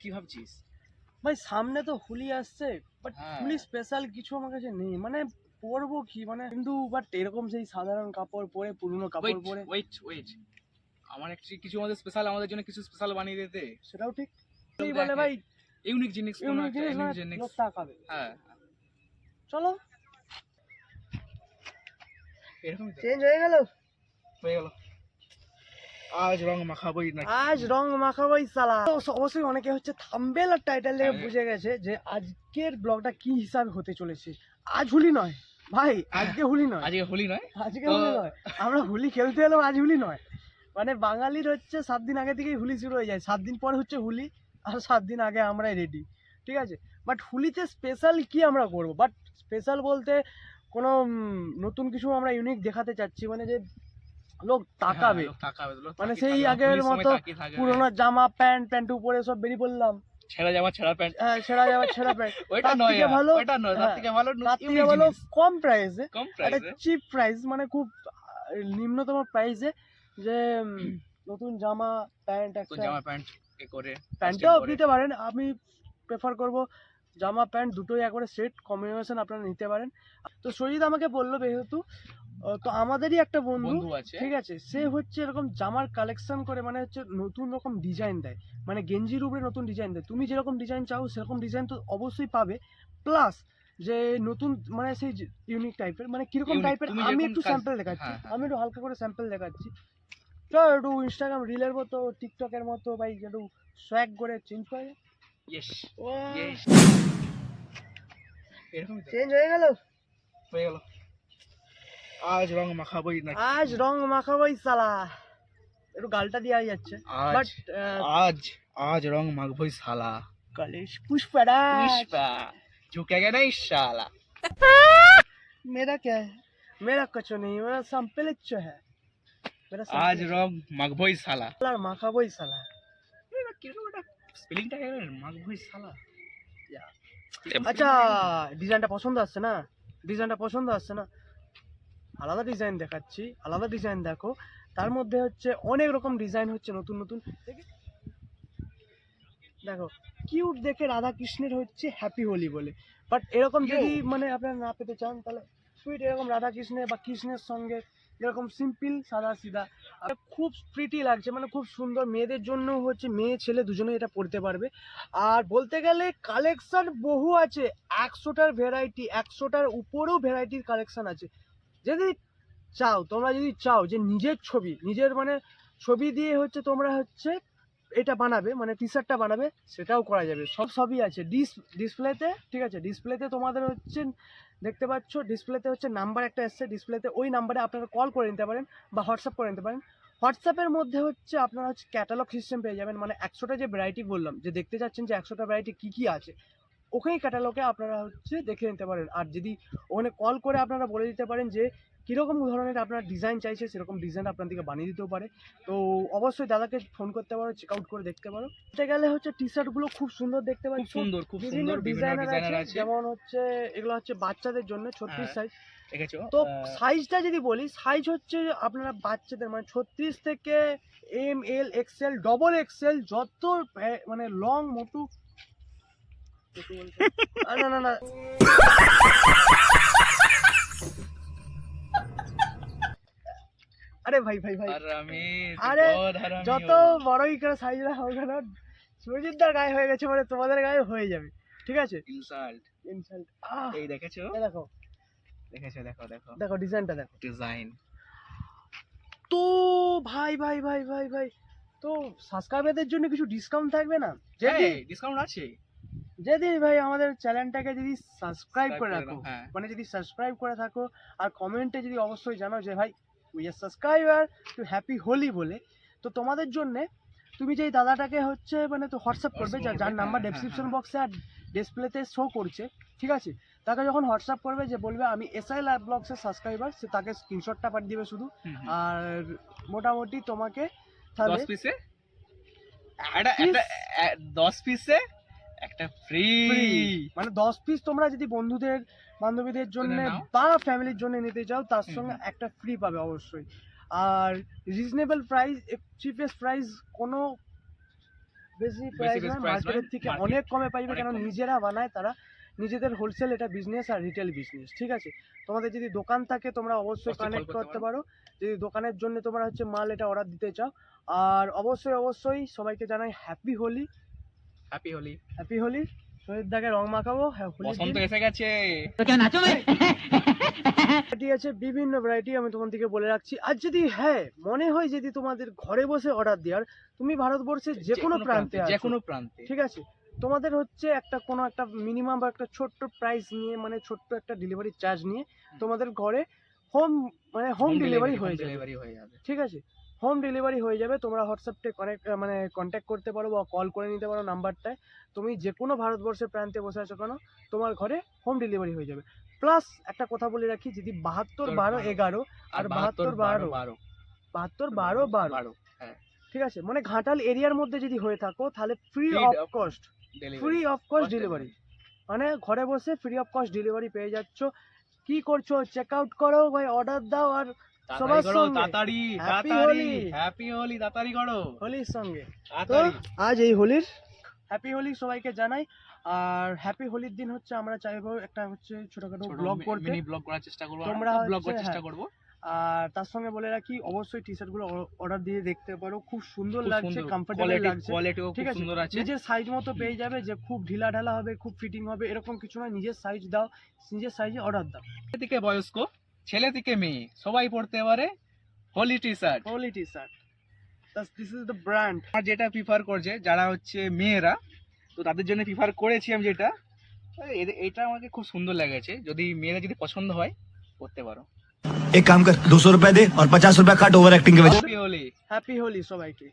কি ভাবছিস ভাই? সামনে তো হোলি আসছে, বাট হোলি স্পেশাল কিছু আমার কাছে নেই, মানে পরবো কি মানে, কিন্তু বাট এরকম সেই সাধারণ কাপড় পরে, পুরনো কাপড় পরে। ওয়েট আমার অ্যাকচুয়ালি কিছু আমাদের স্পেশাল, আমাদের জন্য কিছু স্পেশাল বানিয়ে দিতে। সেটাও ঠিক। এই বলে ভাই ইউনিক জিনিস, কোনো ইউনিক একটা জিনিস ইউনিক মানে জিনিস। লোক তাকাবে। হ্যাঁ চলো, এরকমই তো চেঞ্জ হয়ে গেল। আজ রং মাখাবোই না, আজ রং মাখাবোই সালা। তো অবশ্যই অনেকে হচ্ছে থাম্বনেল আর টাইটেল দেখে বুঝে গেছে যে আজকের ব্লগটা কি হিসাবে হতে চলেছে। আজ হোলি নয় ভাই, আজকে হোলি নয়, আজকে হোলি নয়, আজকে হোলি নয়। আমরা হোলি খেলতে এলাম, আজ হোলি নয়। মানে বাঙালির হচ্ছে 7 দিন আগে থেকেই হোলি শুরু হয়ে যায়, 7 দিন পরে হচ্ছে হোলি, আর 7 দিন আগে আমরাই রেডি, ঠিক আছে। বাট হোলিতে স্পেশাল কি আমরা করব, বাট স্পেশাল বলতে কোনো নতুন কিছু আমরা ইউনিক দেখাতে চাচ্ছি, মানে যে লোক তাকাবে, মানে সেই আগের মতো পুরোনো জামা প্যান্ট উপরে সব বেরিয়ে পড়লাম, ছেঁড়া জামা ছেঁড়া প্যান্ট, ছেঁড়া প্যান্ট। ওইটা নয়, ওইটা নয়, তার থেকে ভালো কম প্রাইসে, কম একটা প্রাইসে চিপ প্রাইস, মানে খুব নিম্নতম প্রাইসে, যে নতুন জামা প্যান্ট, একটা জামা প্যান্ট এ করে প্যান্টও নিতে পারেন। আমি প্রেফার করব জামা প্যান্ট দুটোই একবারে সেট কম্বিনেশন আপনারা নিতে পারেন। তো সজিদ আমাকে বললো, যেহেতু তো আমাদেরই একটা বন্ধু আছে, ঠিক আছে, সে হচ্ছে এরকম জামার কালেকশন করে, মানে হচ্ছে নতুন রকম ডিজাইন দেয়, মানে গেঞ্জির উপরে নতুন ডিজাইন দেয়। তুমি যেরকম ডিজাইন চাও সেরকম ডিজাইন তো অবশ্যই পাবে, প্লাস যে নতুন মানে সেই ইউনিক টাইপের, মানে কিরকম টাইপের আমি একটু স্যাম্পল দেখাচ্ছি, আমি একটু হালকা করে স্যাম্পল দেখাচ্ছি। চল একটু ইনস্টাগ্রাম রিলের মতো, টিকটকের মতো ভাই, একটু সোয়াগ করে চেঞ্জ করে চেঞ্জ হয়ে গেল। আজ রং মাখাবোই না, আজ রং মাখাবোই সালা। একটু গালটা দেওয়া যাচ্ছে, বাট আজ রং মাখবোই সালা। कलेश पुष्पा झुकेगा नहीं साला। मेरा क्या है, मेरा कुछ नहीं, मेरा संपलिच है, मेरा आज रंग माखबोई साला। साला माखाबोई साला, স্পেলিংটা কেমন মাখবই সালা। আচ্ছা ডিজাইনটা পছন্দ আসছে না, ডিজাইনটা পছন্দ আসছে না, আলাদা ডিজাইন দেখাচ্ছি, আলাদা ডিজাইন দেখো। তার মধ্যে হচ্ছে অনেক রকম ডিজাইন হচ্ছে নতুন নতুন, দেখো কিউট দেখে রাধা কৃষ্ণের হচ্ছে হ্যাপি হোলি বলে। বাট এরকম যদি মানে আপনারা না পেতে চান, তাহলে সুইট এরকম রাধা কৃষ্ণের বা কৃষ্ণের সঙ্গে এরকম সিম্পল সাদা সিধা, আর খুব প্রিটি লাগছে, মানে খুব সুন্দর। মেয়েদের জন্য হচ্ছে, মেয়ে ছেলে দুজনে এটা পড়তে পারবে। আর বলতে গেলে কালেকশন বহু আছে, 100টার ভ্যারাইটি, 100টার উপরেও ভ্যারাইটির কালেকশন আছে। যদি চাও, তোমরা যদি চাও যে নিজের ছবি, নিজের মানে ছবি দিয়ে হচ্ছে তোমরা হচ্ছে এটা বানাবে, মানে টি শার্টটা বানাবে, সেটাও করা যাবে, সবই আছে ডিসপ্লেতে, ঠিক আছে। ডিসপ্লেতে তোমাদের হচ্ছে দেখতে পাচ্ছ, ডিসপ্লেতে হচ্ছে নাম্বার একটা এসছে ডিসপ্লেতে, ওই নাম্বারে আপনারা কল করে নিতে পারেন বা হোয়াটসঅ্যাপ করে নিতে পারেন। হোয়াটসঅ্যাপের মধ্যে হচ্ছে আপনারা হচ্ছে ক্যাটালগ সিস্টেম পেয়ে যাবেন, মানে 100টা যে ভ্যারাইটি বললাম, যে দেখতে চাচ্ছেন যে 100টা ভ্যারাইটি কী কী আছে, ওখানেই ক্যাটালগে আপনারা হচ্ছে দেখে নিতে পারেন। আর যদি ওখানে কল করে আপনারা বলে দিতে পারেন যে কীরকম ধরনের আপনার ডিজাইন চাইছে, সেরকম ডিজাইন আপনাদেরকে বানিয়ে দিতেও পারে। তো অবশ্যই দাদাকে ফোন করতে পারো, চেক আউট করে দেখতে পারো। বলতে গেলে হচ্ছে টি শার্টগুলো খুব সুন্দর দেখতে পাচ্ছি, খুব সুন্দর ডিজাইনার আছে। যেমন হচ্ছে এগুলো হচ্ছে বাচ্চাদের জন্য 36 সাইজ। দেখেছো তো সাইজটা যদি বলি, সাইজ হচ্ছে আপনারা বাচ্চাদের মানে 36 থেকে M L XL double XL, যত মানে লং মোটু, না না না আরে ভাই ভাই ভাই, আরে যত বড়ই করে সাইজটা হোক না, সুরজিৎদার গায়ে হয়ে গেছে মানে তোমাদের গায়ে হয়ে যাবে, ঠিক আছে। ইনসাল্ট এই দেখেছো, দেখো দেখেছো, দেখো দেখো দেখো ডিজাইনটা দেখো, ডিজাইন। তো ভাই ভাই ভাই ভাই ভাই, তো সাবস্ক্রাইবারদের জন্য কিছু ডিসকাউন্ট থাকবে না? যদি ডিসকাউন্ট আছে, যদি ভাই আমাদের চ্যানেলটাকে যদি সাবস্ক্রাইব করে রাখো, মানে যদি সাবস্ক্রাইব করে থাকো, আর কমেন্টে যদি অবশ্যই জানাও যে ভাই we are subscriber to happy Holi বলে, তো তোমাদের জন্য তুমি যেই দাদাটাকে হচ্ছে মানে তো হোয়াটসঅ্যাপ করবে, যার নাম্বার ডেসক্রিপশন বক্সে আর ডিসপ্লেতে শো করছে, ঠিক আছে। তাকে যখন হোয়াটসঅ্যাপ করবে, যে বলবে আমি এসআই লাইভ ব্লগসের সাবস্ক্রাইবার, সে তাকে স্ক্রিনশটটা পাঠিয়ে দিবে শুধু। আর মোটামুটি তোমাকে 10 পিসে একটা ফ্রি, মানে 10 পিস তোমরা যদি বন্ধুদের বান্ধবীদের জন্য বা ফ্যামিলির জন্য নিতে চাও, তার সঙ্গে একটা ফ্রি পাবে অবশ্যই। আর রিজনেবল প্রাইস, চিপেস্ট প্রাইস কোনো বেশি প্রাইস না, price মার্কেটের নয়, থেকে market অনেক কমে পাইবে, অনেক কারণ কমে। নিজেরা বানায় তারা, নিজেদের হোলসেল এটা বিজনেস আর রিটেল বিজনেস, ঠিক আছে। তোমাদের যদি দোকান থাকে তোমরা অবশ্যই অবশ্যই call কানেক্ট করতে করতে পারো, যদি দোকানের জন্য তোমরা হচ্ছে মাল এটা অর্ডার দিতে চাও। আর অবশ্যই সবাইকে জানাই happy Holi. Happy Holi. Happy Holi, Shahid দাকে রং মাখাবো। হ্যাঁ, হোলির বসন্ত দিন এসে গেছে। ভ্যারাইটি আছে, বিভিন্ন ভ্যারাইটি আমি তোমার দিকে বলে রাখছি। আর যদি মনে হয় যদি তোমাদের ঘরে বসে অর্ডার দেওয়ার, তুমি ভারতবর্ষের যে কোনো প্রান্তে যে আছো, কোনো প্রান্তে, ঠিক আছে, তোমাদের হচ্ছে একটা কোনো একটা মিনিমাম বা একটা ছোট্ট প্রাইস নিয়ে, মানে ছোট্ট একটা ডেলিভারি চার্জ নিয়ে তোমাদের ঘরে হোম ডেলিভারি হয়ে যাবে, ডেলিভারি হয়ে যাবে। ঠিক আছে। হোম ডেলিভারি হয়ে যাবে। তোমরা হোয়াটসঅ্যাপে কন্ট্যাক্ট করতে পারো বা কল করে নিতে পারো নাম্বারটায়। তুমি যে কোনো ভারতবর্ষের প্রান্তে বসে আছো কেন, তোমার ঘরে হোম ডেলিভারি হয়ে যাবে। প্লাস একটা কথা বলে রাখি, যদি 72 12 11 আর 72 12 হ্যাঁ, ঠিক আছে, মানে ঘাটাল এরিয়ার মধ্যে যদি হয়ে থাকো, তাহলে free Free of of cost delivery. Delivery, মানে ঘরে বসে ফ্রি অফ কস্ট ডেলিভারি পেয়ে যাচ্ছ। কি করছো, চেক আউট করো ভাই, অর্ডার দাও, আর সবার সঙ্গে তাড়াতাড়ি Happy তাড়াতাড়ি Holi! হ্যাপি হোলি, তাড়াতাড়ি করো হোলির সঙ্গে। তো তাড়াতাড়ি। আজ এই হোলির হ্যাপি হোলি সবাইকে জানাই। আর হ্যাপি হোলির দিন হচ্ছে আমরা চাইবো একটা হচ্ছে ছোটখাটো ব্লগ করতে, মিনি ব্লগ করার চেষ্টা করব, তোমরা ব্লগ হচ্ছে, করার চেষ্টা করব। আর তার সঙ্গে বলে রাখি অবশ্যই টি শার্ট গুলো অর্ডার দিয়ে দেখতে পারো, খুব সুন্দর খুব লাগছে, সুন্দর, কমফোর্টেবল লাগছে, কোয়ালিটিও খুব ঠিক আছে। সুন্দর আছে। নিজের সাইজ মতো পেয়ে যাবে, যে খুব ঢিলা ঢালা হবে, খুব ফিটিং হবে এরকম কিছু নয়। নিজের সাইজ দাও, নিজের সাইজে অর্ডার দাও। ছেলে থেকে বয়স্ক, ছেলে থেকে মেয়ে সবাই পড়তে পারে Holi T-shirt. Holi T-shirt, this is the brand. আর যেটা প্রিফার করছে যারা হচ্ছে মেয়েরা, তো তাদের জন্য প্রিফার করেছি আমি যেটা, এটা আমাকে খুব সুন্দর লেগেছে। যদি মেয়েদের যদি পছন্দ হয় করতে পারো। एक काम कर 200 रुपए दे और 50 रुपए काट ओवर एक्टिंग के वजह হ্যাপি হোলি। হ্যাপি হোলি সবাইকে।